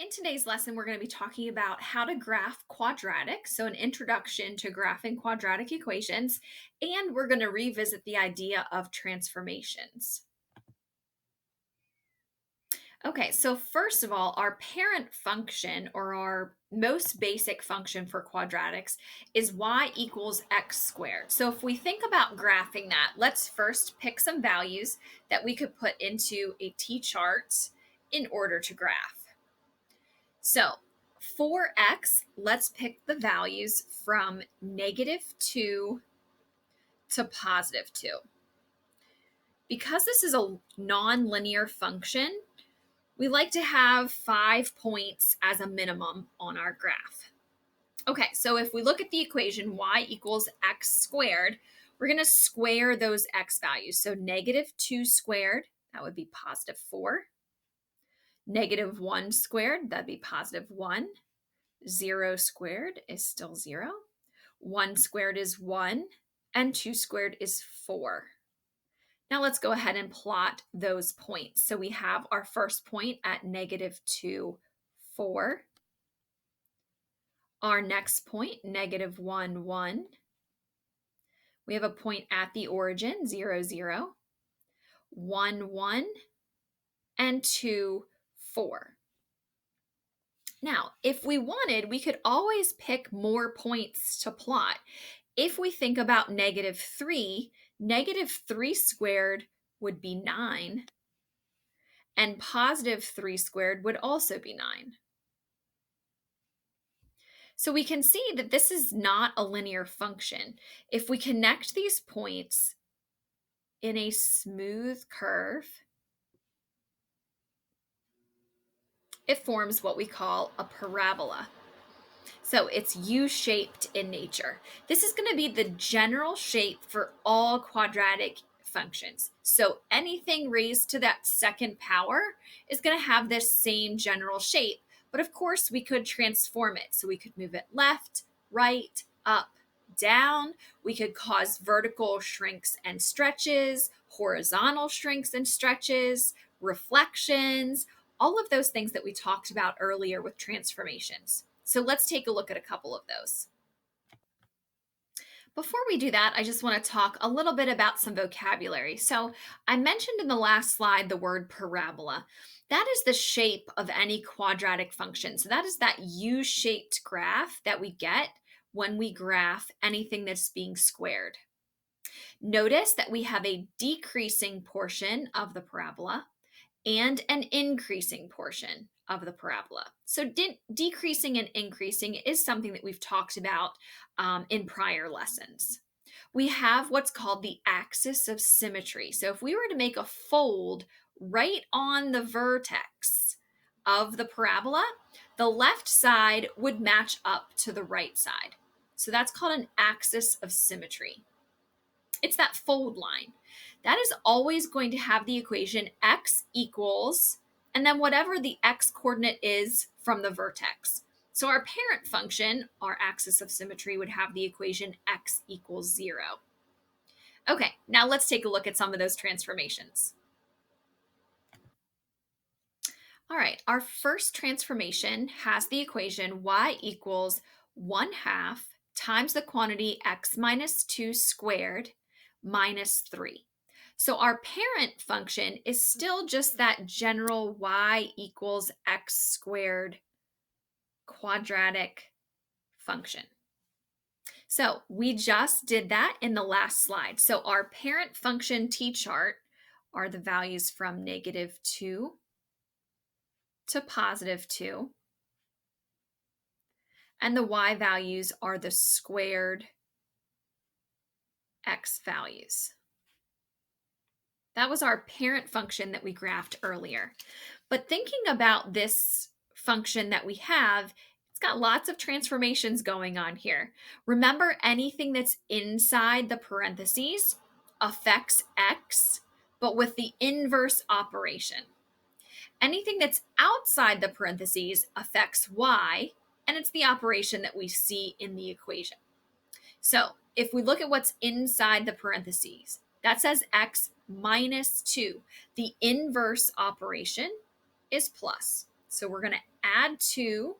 In today's lesson, we're going to be talking about how to graph quadratics, so an introduction to graphing quadratic equations, and we're going to revisit the idea of transformations. Okay, so first of all, our parent function, or our most basic function for quadratics, is y equals x squared. So if we think about graphing that, let's first pick some values that we could put into a t-chart in order to graph. So for x, let's pick the values from -2 to +2. Because this is a nonlinear function, we like to have 5 points as a minimum on our graph. Okay, so if we look at the equation y equals x squared, we're going to square those x values. So -2 squared, that would be +4. -1 squared, that'd be +1. 0 squared is still 0. 1 squared is 1. And 2 squared is 4. Now let's go ahead and plot those points. So we have our first point at -2, 4. Our next point, -1, 1. We have a point at the origin, 0, 0. 1, 1. And 2, 4. Now, if we wanted, we could always pick more points to plot. If we think about -3, -3 squared would be 9, and +3 squared would also be 9. So we can see that this is not a linear function. If we connect these points in a smooth curve, it forms what we call a parabola. So it's U-shaped in nature. This is going to be the general shape for all quadratic functions. So anything raised to that second power is going to have this same general shape. But of course, we could transform it. So we could move it left, right, up, down. We could cause vertical shrinks and stretches, horizontal shrinks and stretches, reflections, all of those things that we talked about earlier with transformations. So let's take a look at a couple of those. Before we do that, I just want to talk a little bit about some vocabulary. So I mentioned in the last slide the word parabola. That is the shape of any quadratic function. So that is that U-shaped graph that we get when we graph anything that's being squared. Notice that we have a decreasing portion of the parabola and an increasing portion of the parabola. So decreasing and increasing is something that we've talked about in prior lessons. We have what's called the axis of symmetry. So if we were to make a fold right on the vertex of the parabola, the left side would match up to the right side. So that's called an axis of symmetry. It's that fold line. That is always going to have the equation x equals, and then whatever the x coordinate is from the vertex. So our parent function, our axis of symmetry, would have the equation x equals 0. Okay, now let's take a look at some of those transformations. All right, our first transformation has the equation y equals 1/2 times the quantity x minus 2 squared minus 3. So our parent function is still just that general y equals x squared quadratic function. So we just did that in the last slide. So our parent function t-chart are the values from -2 to +2. And the y values are the squared x values. That was our parent function that we graphed earlier. But thinking about this function that we have, it's got lots of transformations going on here. Remember, anything that's inside the parentheses affects x, but with the inverse operation. Anything that's outside the parentheses affects y, and it's the operation that we see in the equation. So if we look at what's inside the parentheses, that says x minus 2. The inverse operation is plus. So we're going to add 2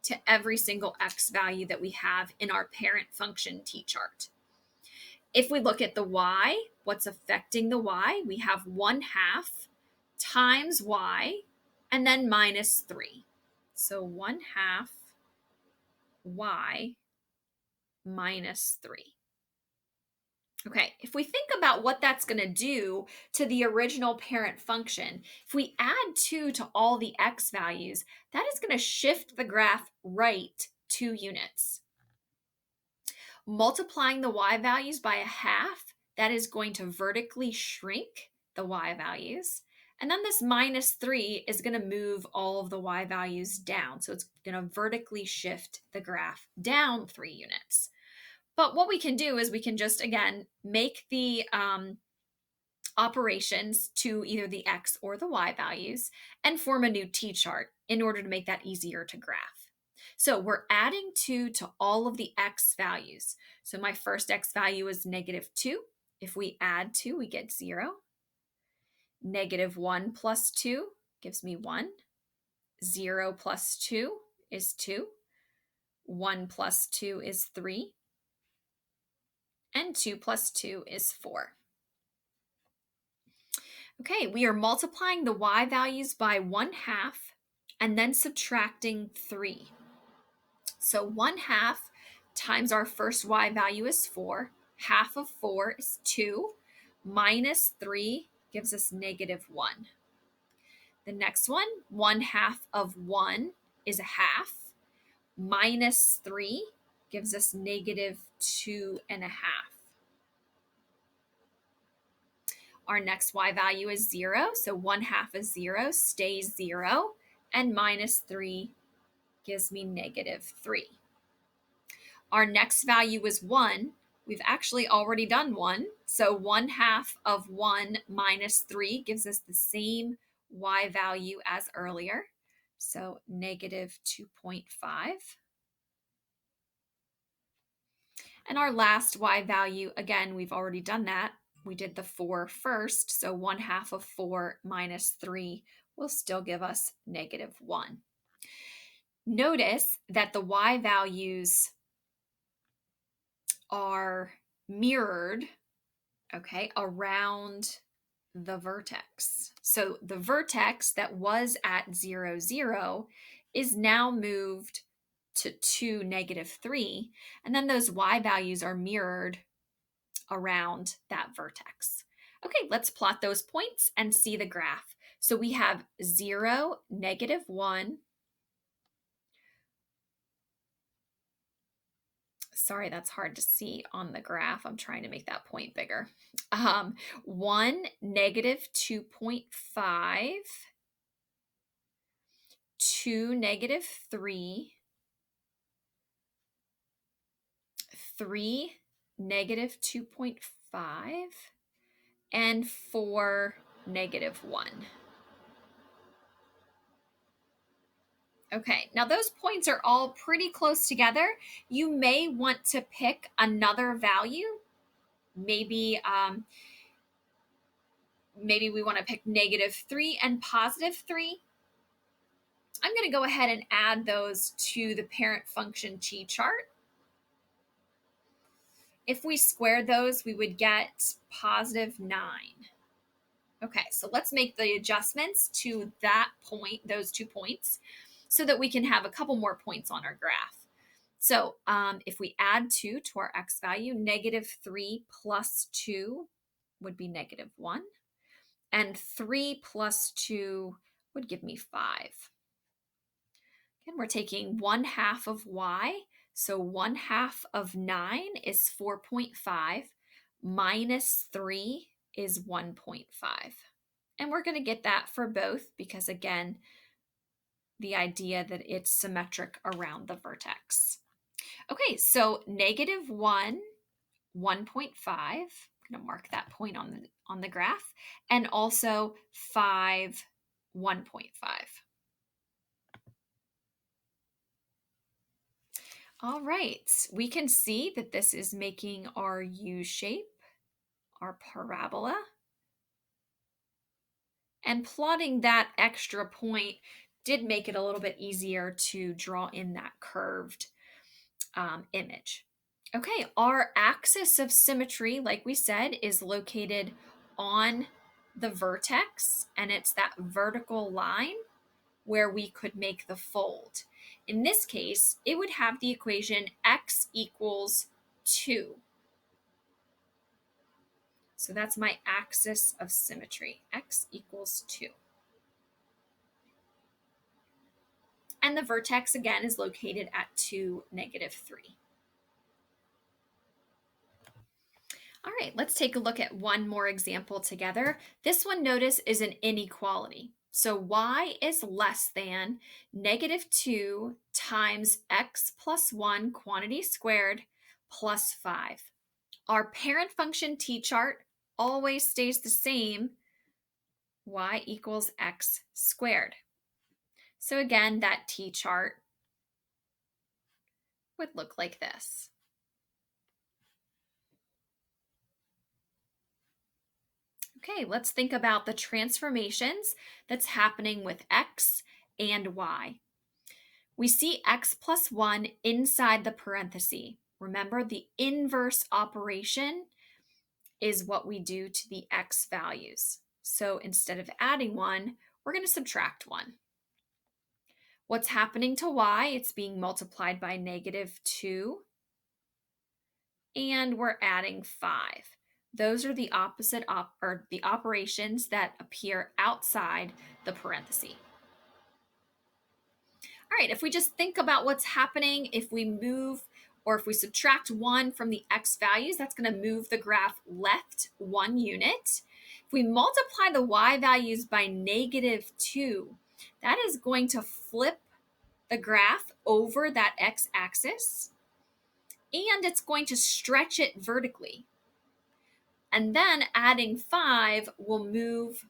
to every single x value that we have in our parent function t-chart. If we look at the y, what's affecting the y? We have 1/2 times y and then minus 3. So 1/2 y minus 3. Okay, if we think about what that's going to do to the original parent function, if we add 2 to all the x values, that is going to shift the graph right 2 units. Multiplying the y values by 1/2, that is going to vertically shrink the y values. And then this minus 3 is going to move all of the y values down. So it's going to vertically shift the graph down 3 units. But what we can do is we can just, again, make the operations to either the x or the y values and form a new t-chart in order to make that easier to graph. So we're adding 2 to all of the x values. So my first x value is -2. If we add 2, we get 0. -1 plus 2 gives me 1. 0 plus 2 is 2. 1 plus 2 is 3. And 2 plus 2 is 4. Okay, we are multiplying the y values by 1/2 and then subtracting 3. So 1/2 times our first y value is 4. Half of 4 is 2. Minus 3 gives us -1. The next one, 1/2 of 1 is a half. Minus 3 gives us -2.5. Our next y value is 0, so 1/2 of 0 stays 0, and minus 3 gives me -3. Our next value is 1. We've actually already done 1, so 1/2 of 1 minus 3 gives us the same y value as earlier, so -2.5. And our last y value, again, we've already done that. We did the 4 first, so 1/2 of 4 minus 3 will still give us -1. Notice that the y values are mirrored, okay, around the vertex. So the vertex that was at 0, 0 is now moved to 2, -3, and then those y values are mirrored around that vertex. Okay, let's plot those points and see the graph. So we have 0, -1. Sorry, that's hard to see on the graph. I'm trying to make that point bigger. 1, -2.5. 2, -3. 3, -2.5. And 4, -1. Okay, now those points are all pretty close together. You may want to pick another value. Maybe maybe we want to pick -3 and +3. I'm going to go ahead and add those to the parent function t-chart. If we square those, we would get +9. Okay, so let's make the adjustments to that point, those 2 points, so that we can have a couple more points on our graph. So if we add 2 to our x value, -3 plus 2 would be -1. And 3 plus 2 would give me 5. Again, we're taking 1/2 of y. So 1/2 of 9 is 4.5. Minus 3 is 1.5. And we're going to get that for both because, again, the idea that it's symmetric around the vertex. Okay, so -1, 1.5. I'm going to mark that point on the graph. And also 5, 1.5. All right, we can see that this is making our U shape, our parabola. And plotting that extra point did make it a little bit easier to draw in that curved image. Okay, our axis of symmetry, like we said, is located on the vertex, and it's that vertical line where we could make the fold. In this case, it would have the equation x equals 2. So that's my axis of symmetry, x equals 2. And the vertex, again, is located at 2, -3. All right, let's take a look at one more example together. This one, notice, is an inequality. So y is less than -2 times x plus 1 quantity squared plus 5. Our parent function t-chart always stays the same, y equals x squared. So again, that t-chart would look like this. Okay, let's think about the transformations that's happening with x and y. We see x plus 1 inside the parenthesis. Remember, the inverse operation is what we do to the x values. So instead of adding 1, we're going to subtract 1. What's happening to y? It's being multiplied by -2, and we're adding 5. Those are the opposite the operations that appear outside the parenthesis. All right, if we just think about what's happening, if we move or if we subtract 1 from the x values, that's going to move the graph left 1 unit. If we multiply the y values by -2, that is going to flip the graph over that x-axis, and it's going to stretch it vertically. And then adding 5 will move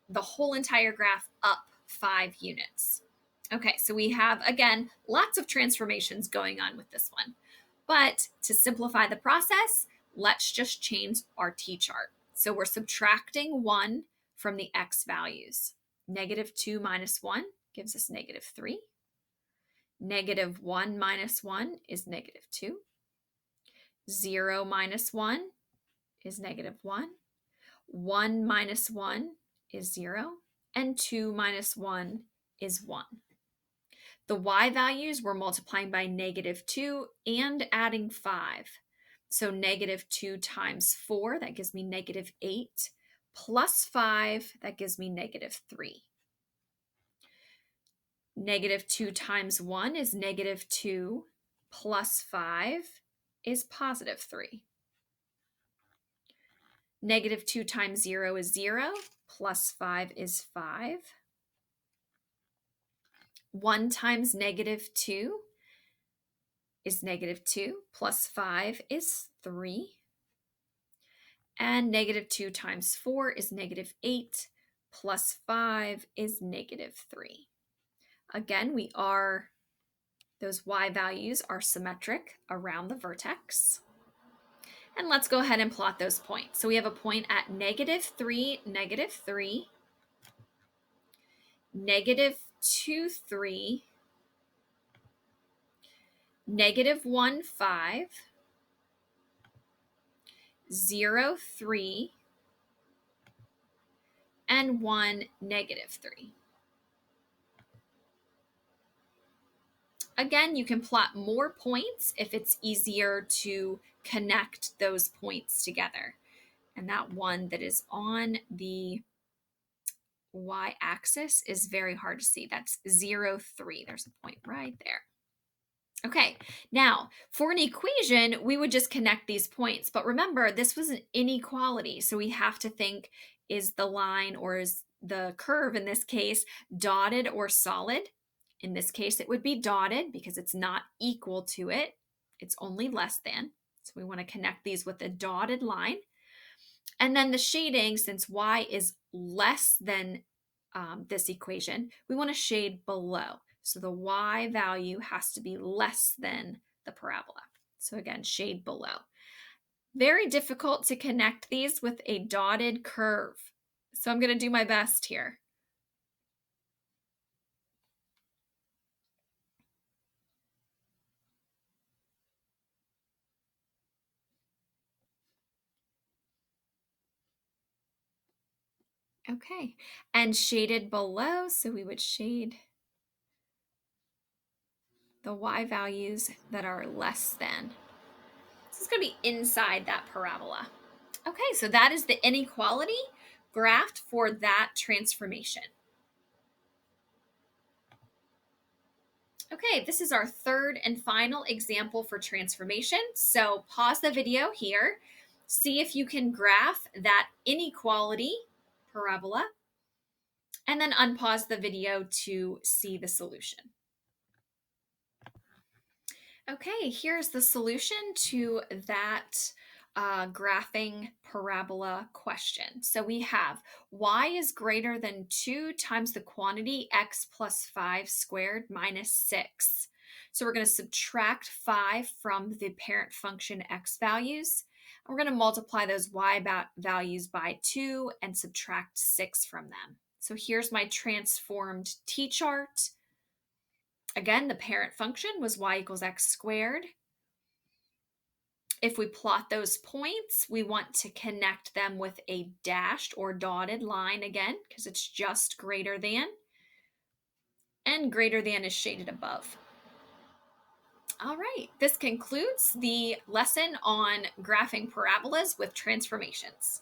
the whole entire graph up 5 units. Okay, so we have, again, lots of transformations going on with this one. But to simplify the process, let's just change our t-chart. So we're subtracting 1 from the x values. -2 minus 1 gives us -3. -1 minus 1 is -2. 0 minus 1 is -1. 1 minus 1 is 0. And 2 minus 1 is 1. The y values we're multiplying by -2 and adding 5. So -2 times 4, that gives me -8, plus 5, that gives me -3. -2 times 1 is -2, plus 5 is +3. -2 times 0 is 0, plus 5 is 5. 1 times -2 is -2, plus 5 is 3. And -2 times 4 is -8, plus 5 is -3. Again, those y values are symmetric around the vertex. And let's go ahead and plot those points. So we have a point at -3, -3, -2, 3, -1, 5, 0, 3, and 1, -3. Again, you can plot more points if it's easier to connect those points together. And that one that is on the y-axis is very hard to see. That's 0, 3. There's a point right there. Okay, now for an equation, we would just connect these points. But remember, this was an inequality. So we have to think, is the line or is the curve in this case dotted or solid? In this case, it would be dotted because it's not equal to it. It's only less than. So we want to connect these with a dotted line. And then the shading, since y is less than this equation, we want to shade below. So the y value has to be less than the parabola. So again, shade below. Very difficult to connect these with a dotted curve. So I'm going to do my best here. Okay. And shaded below, so we would shade the y values that are less than. So it's going to be inside that parabola. Okay, so that is the inequality graphed for that transformation. Okay, this is our third and final example for transformation. So pause the video here, see if you can graph that inequality parabola, and then unpause the video to see the solution. Okay, here's the solution to that graphing parabola question. So we have y is greater than 2 times the quantity x plus 5 squared minus 6. So we're going to subtract 5 from the parent function x values. We're going to multiply those y values by 2 and subtract 6 from them. So here's my transformed t-chart. Again, the parent function was y equals x squared. If we plot those points, we want to connect them with a dashed or dotted line again, because it's just greater than, and greater than is shaded above. All right, this concludes the lesson on graphing parabolas with transformations.